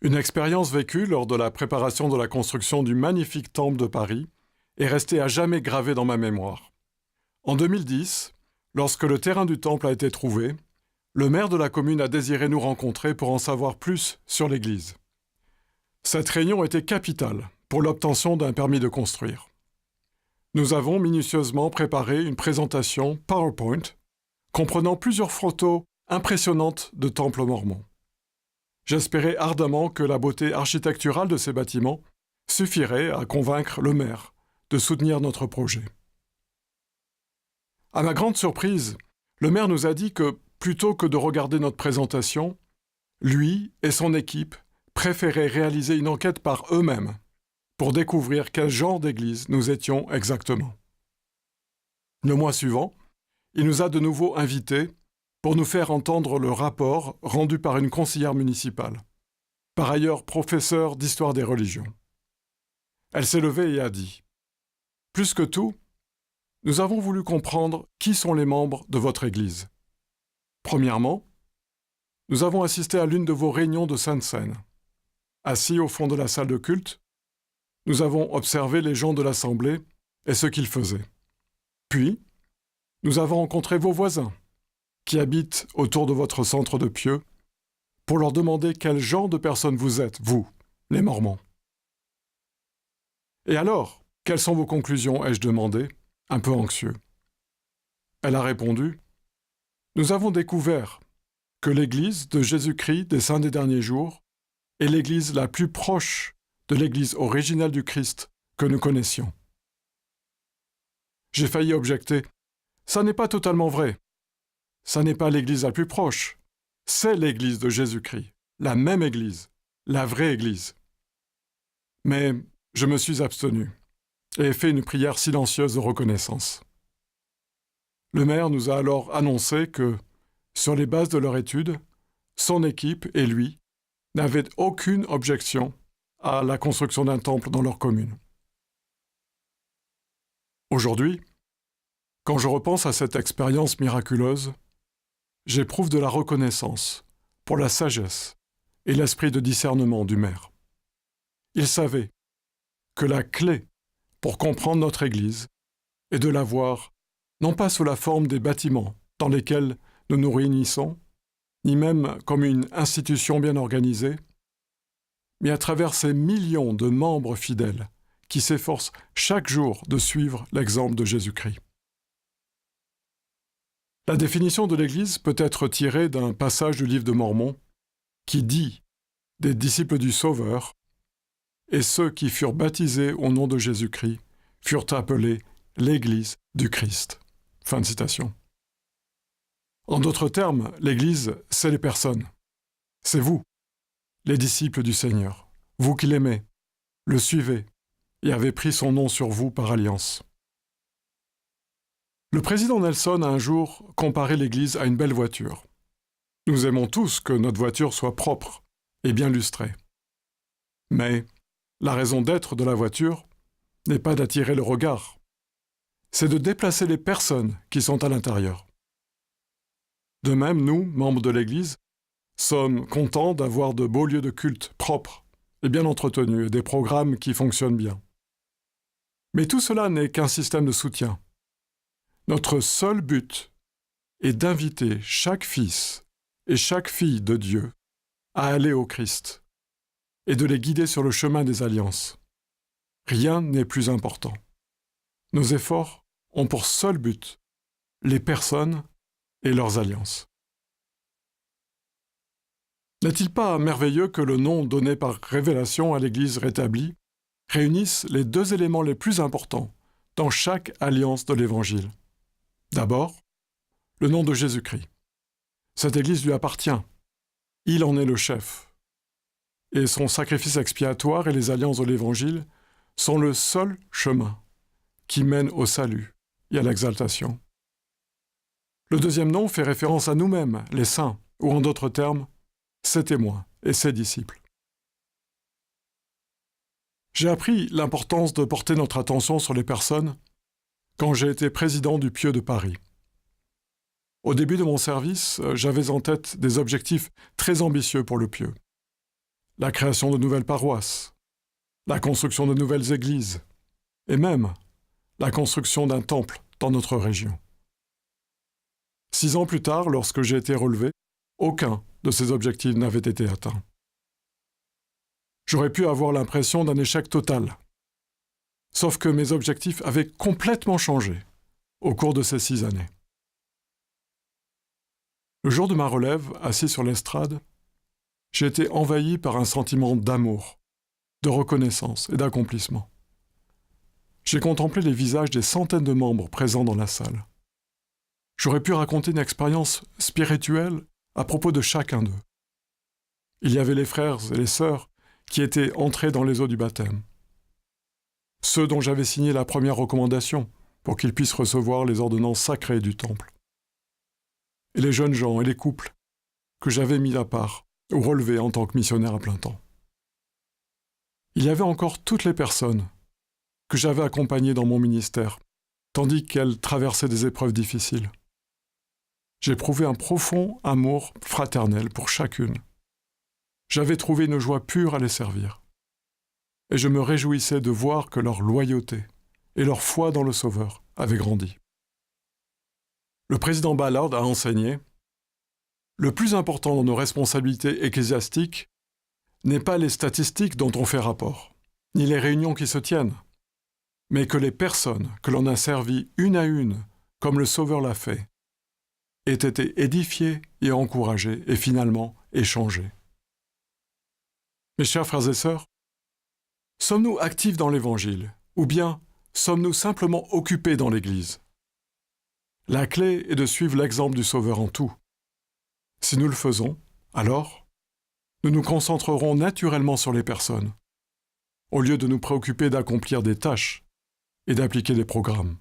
Une expérience vécue lors de la préparation de la construction du magnifique temple de Paris est restée à jamais gravée dans ma mémoire. En 2010, lorsque le terrain du temple a été trouvé, le maire de la commune a désiré nous rencontrer pour en savoir plus sur l'église. Cette réunion était capitale pour l'obtention d'un permis de construire. Nous avons minutieusement préparé une présentation PowerPoint comprenant plusieurs photos impressionnantes de temples mormons. J'espérais ardemment que la beauté architecturale de ces bâtiments suffirait à convaincre le maire de soutenir notre projet. À ma grande surprise, le maire nous a dit que, plutôt que de regarder notre présentation, lui et son équipe préféraient réaliser une enquête par eux-mêmes pour découvrir quel genre d'église nous étions exactement. Le mois suivant, il nous a de nouveau invités pour nous faire entendre le rapport rendu par une conseillère municipale, par ailleurs professeure d'histoire des religions. Elle s'est levée et a dit « Plus que tout, nous avons voulu comprendre qui sont les membres de votre Église. Premièrement, nous avons assisté à l'une de vos réunions de Sainte Seine. Assis au fond de la salle de culte, nous avons observé les gens de l'Assemblée et ce qu'ils faisaient. Puis, nous avons rencontré vos voisins, qui habitent autour de votre centre de pieux, pour leur demander quel genre de personnes vous êtes, vous, les Mormons. Et alors, quelles sont vos conclusions, ai-je demandé, un peu anxieux. Elle a répondu « Nous avons découvert que l'Église de Jésus-Christ des Saints des Derniers Jours est l'Église la plus proche de l'Église originelle du Christ que nous connaissions. » J'ai failli objecter « Ça n'est pas totalement vrai. Ça n'est pas l'Église la plus proche. C'est l'Église de Jésus-Christ, la même Église, la vraie Église. » Mais je me suis abstenu et fait une prière silencieuse de reconnaissance. Le maire nous a alors annoncé que, sur les bases de leur étude, son équipe et lui n'avaient aucune objection à la construction d'un temple dans leur commune. Aujourd'hui, quand je repense à cette expérience miraculeuse, j'éprouve de la reconnaissance pour la sagesse et l'esprit de discernement du maire. Il savait que la clé pour comprendre notre Église est de la voir non pas sous la forme des bâtiments dans lesquels nous nous réunissons, ni même comme une institution bien organisée, mais à travers ces millions de membres fidèles qui s'efforcent chaque jour de suivre l'exemple de Jésus-Christ. La définition de l'Église peut être tirée d'un passage du livre de Mormon qui dit des disciples du Sauveur et ceux qui furent baptisés au nom de Jésus-Christ furent appelés l'Église du Christ. Fin de citation. En d'autres termes, l'Église, c'est les personnes. C'est vous, les disciples du Seigneur. Vous qui l'aimez, le suivez et avez pris son nom sur vous par alliance. Le président Nelson a un jour comparé l'Église à une belle voiture. Nous aimons tous que notre voiture soit propre et bien lustrée. Mais la raison d'être de la voiture n'est pas d'attirer le regard. C'est de déplacer les personnes qui sont à l'intérieur. De même, nous, membres de l'Église, sommes contents d'avoir de beaux lieux de culte propres et bien entretenus et des programmes qui fonctionnent bien. Mais tout cela n'est qu'un système de soutien. Notre seul but est d'inviter chaque fils et chaque fille de Dieu à aller au Christ et de les guider sur le chemin des alliances. Rien n'est plus important. Nos efforts ont pour seul but les personnes et leurs alliances. N'est-il pas merveilleux que le nom donné par révélation à l'Église rétablie réunisse les deux éléments les plus importants dans chaque alliance de l'Évangile? D'abord, le nom de Jésus-Christ. Cette Église lui appartient. Il en est le chef. Et son sacrifice expiatoire et les alliances de l'Évangile sont le seul chemin qui mène au salut et à l'exaltation. Le deuxième nom fait référence à nous-mêmes, les saints, ou en d'autres termes, ses témoins et ses disciples. J'ai appris l'importance de porter notre attention sur les personnes quand j'ai été président du Pieux de Paris. Au début de mon service, j'avais en tête des objectifs très ambitieux pour le Pieux. la création de nouvelles paroisses, la construction de nouvelles églises, et même la construction d'un temple dans notre région. 6 ans plus tard, lorsque j'ai été relevé, aucun de ces objectifs n'avait été atteint. J'aurais pu avoir l'impression d'un échec total. Sauf que mes objectifs avaient complètement changé au cours de ces 6 années. Le jour de ma relève, assis sur l'estrade, j'ai été envahi par un sentiment d'amour, de reconnaissance et d'accomplissement. J'ai contemplé les visages des centaines de membres présents dans la salle. J'aurais pu raconter une expérience spirituelle à propos de chacun d'eux. Il y avait les frères et les sœurs qui étaient entrés dans les eaux du baptême. Ceux dont j'avais signé la première recommandation pour qu'ils puissent recevoir les ordonnances sacrées du temple. Et les jeunes gens et les couples que j'avais mis à part ou relevés en tant que missionnaire à plein temps. Il y avait encore toutes les personnes que j'avais accompagnées dans mon ministère, tandis qu'elles traversaient des épreuves difficiles. J'éprouvais un profond amour fraternel pour chacune. J'avais trouvé une joie pure à les servir. Et je me réjouissais de voir que leur loyauté et leur foi dans le Sauveur avaient grandi. Le président Ballard a enseigné « Le plus important dans nos responsabilités ecclésiastiques n'est pas les statistiques dont on fait rapport, ni les réunions qui se tiennent, mais que les personnes que l'on a servies une à une, comme le Sauveur l'a fait, aient été édifiées et encouragées et finalement échangées. » Mes chers frères et sœurs, sommes-nous actifs dans l'Évangile, ou bien sommes-nous simplement occupés dans l'Église? La clé est de suivre l'exemple du Sauveur en tout. Si nous le faisons, alors, nous nous concentrerons naturellement sur les personnes, au lieu de nous préoccuper d'accomplir des tâches et d'appliquer des programmes.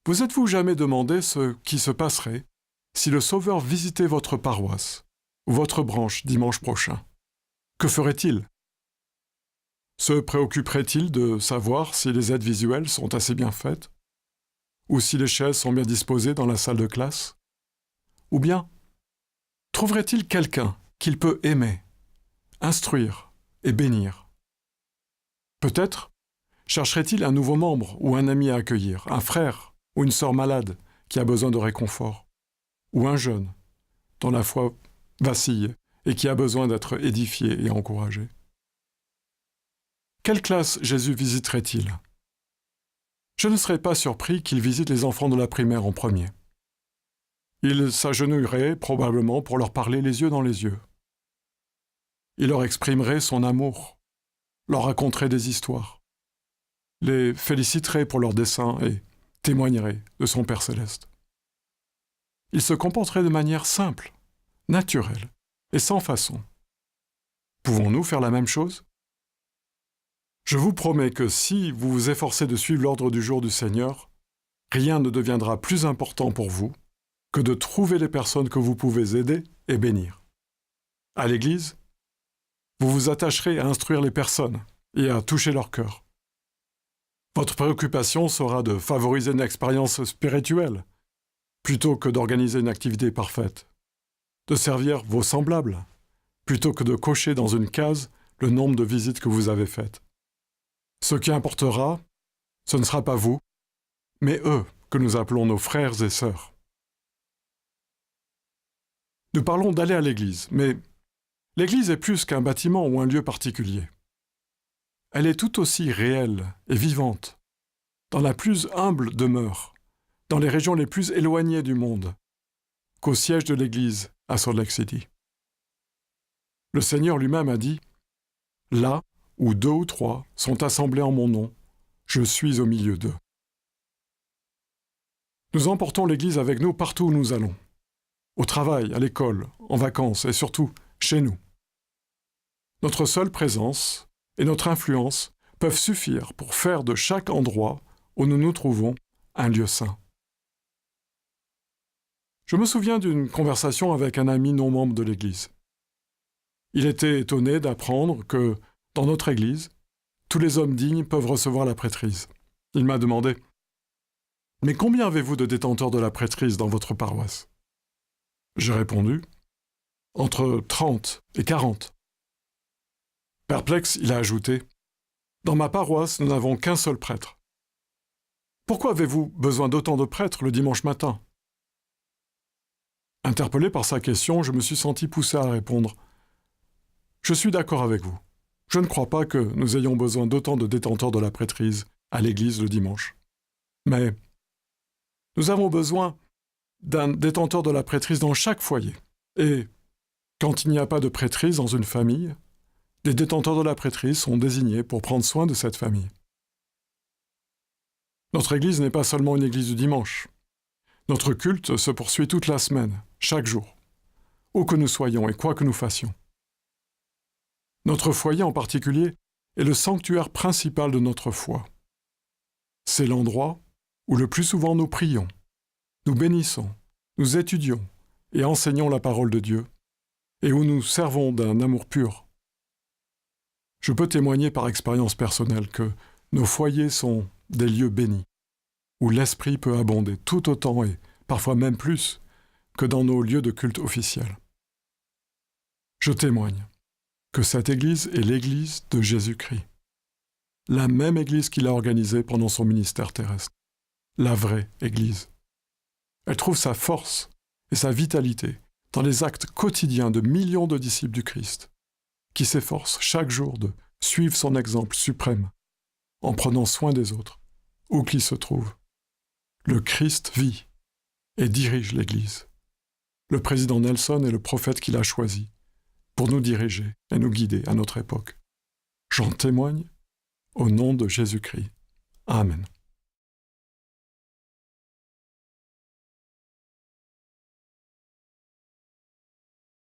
Vous êtes-vous jamais demandé ce qui se passerait si le Sauveur visitait votre paroisse ou votre branche dimanche prochain? Que ferait-il? Se préoccuperait-il de savoir si les aides visuelles sont assez bien faites? Ou si les chaises sont bien disposées dans la salle de classe? Ou bien, trouverait-il quelqu'un qu'il peut aimer, instruire et bénir? Peut-être chercherait-il un nouveau membre ou un ami à accueillir, un frère ou une sœur malade qui a besoin de réconfort, ou un jeune dont la foi vacille et qui a besoin d'être édifié et encouragé. Quelle classe Jésus visiterait-il? Je ne serais pas surpris qu'il visite les enfants de la primaire en premier. Il s'agenouillerait probablement pour leur parler les yeux dans les yeux. Il leur exprimerait son amour, leur raconterait des histoires, les féliciterait pour leurs dessins et témoignerait de son Père céleste. Il se comporterait de manière simple, naturelle et sans façon. Pouvons-nous faire la même chose? Je vous promets que si vous vous efforcez de suivre l'ordre du jour du Seigneur, rien ne deviendra plus important pour vous que de trouver les personnes que vous pouvez aider et bénir. À l'Église, vous vous attacherez à instruire les personnes et à toucher leur cœur. Votre préoccupation sera de favoriser une expérience spirituelle plutôt que d'organiser une activité parfaite, de servir vos semblables plutôt que de cocher dans une case le nombre de visites que vous avez faites. Ce qui importera, ce ne sera pas vous, mais eux que nous appelons nos frères et sœurs. Nous parlons d'aller à l'Église, mais l'Église est plus qu'un bâtiment ou un lieu particulier. Elle est tout aussi réelle et vivante, dans la plus humble demeure, dans les régions les plus éloignées du monde, qu'au siège de l'Église à Salt Lake City. Le Seigneur lui-même a dit « Là où 2 ou 3 sont assemblés en mon nom, je suis au milieu d'eux. » Nous emportons l'Église avec nous partout où nous allons, au travail, à l'école, en vacances et surtout chez nous. Notre seule présence et notre influence peuvent suffire pour faire de chaque endroit où nous nous trouvons un lieu saint. Je me souviens d'une conversation avec un ami non membre de l'Église. Il était étonné d'apprendre que, dans notre Église, tous les hommes dignes peuvent recevoir la prêtrise. Il m'a demandé « Mais combien avez-vous de détenteurs de la prêtrise dans votre paroisse ?» J'ai répondu « entre 30 et 40. Perplexe, il a ajouté « Dans ma paroisse, nous n'avons qu'un seul prêtre. Pourquoi avez-vous besoin d'autant de prêtres le dimanche matin ?» Interpellé par sa question, je me suis senti poussé à répondre « Je suis d'accord avec vous. Je ne crois pas que nous ayons besoin d'autant de détenteurs de la prêtrise à l'église le dimanche. Mais nous avons besoin d'un détenteur de la prêtrise dans chaque foyer. Et quand il n'y a pas de prêtrise dans une famille, des détenteurs de la prêtrise sont désignés pour prendre soin de cette famille. Notre église n'est pas seulement une église du dimanche. Notre culte se poursuit toute la semaine, chaque jour, où que nous soyons et quoi que nous fassions. Notre foyer en particulier est le sanctuaire principal de notre foi. C'est l'endroit où le plus souvent nous prions, nous bénissons, nous étudions et enseignons la parole de Dieu, et où nous servons d'un amour pur. Je peux témoigner par expérience personnelle que nos foyers sont des lieux bénis, où l'esprit peut abonder tout autant et parfois même plus que dans nos lieux de culte officiels. Je témoigne que cette Église est l'Église de Jésus-Christ, la même Église qu'il a organisée pendant son ministère terrestre, la vraie Église. Elle trouve sa force et sa vitalité dans les actes quotidiens de millions de disciples du Christ, qui s'efforcent chaque jour de suivre son exemple suprême, en prenant soin des autres, où qu'ils se trouvent. Le Christ vit et dirige l'Église. Le président Nelson est le prophète qu'il a choisi pour nous diriger et nous guider à notre époque. J'en témoigne au nom de Jésus-Christ. Amen.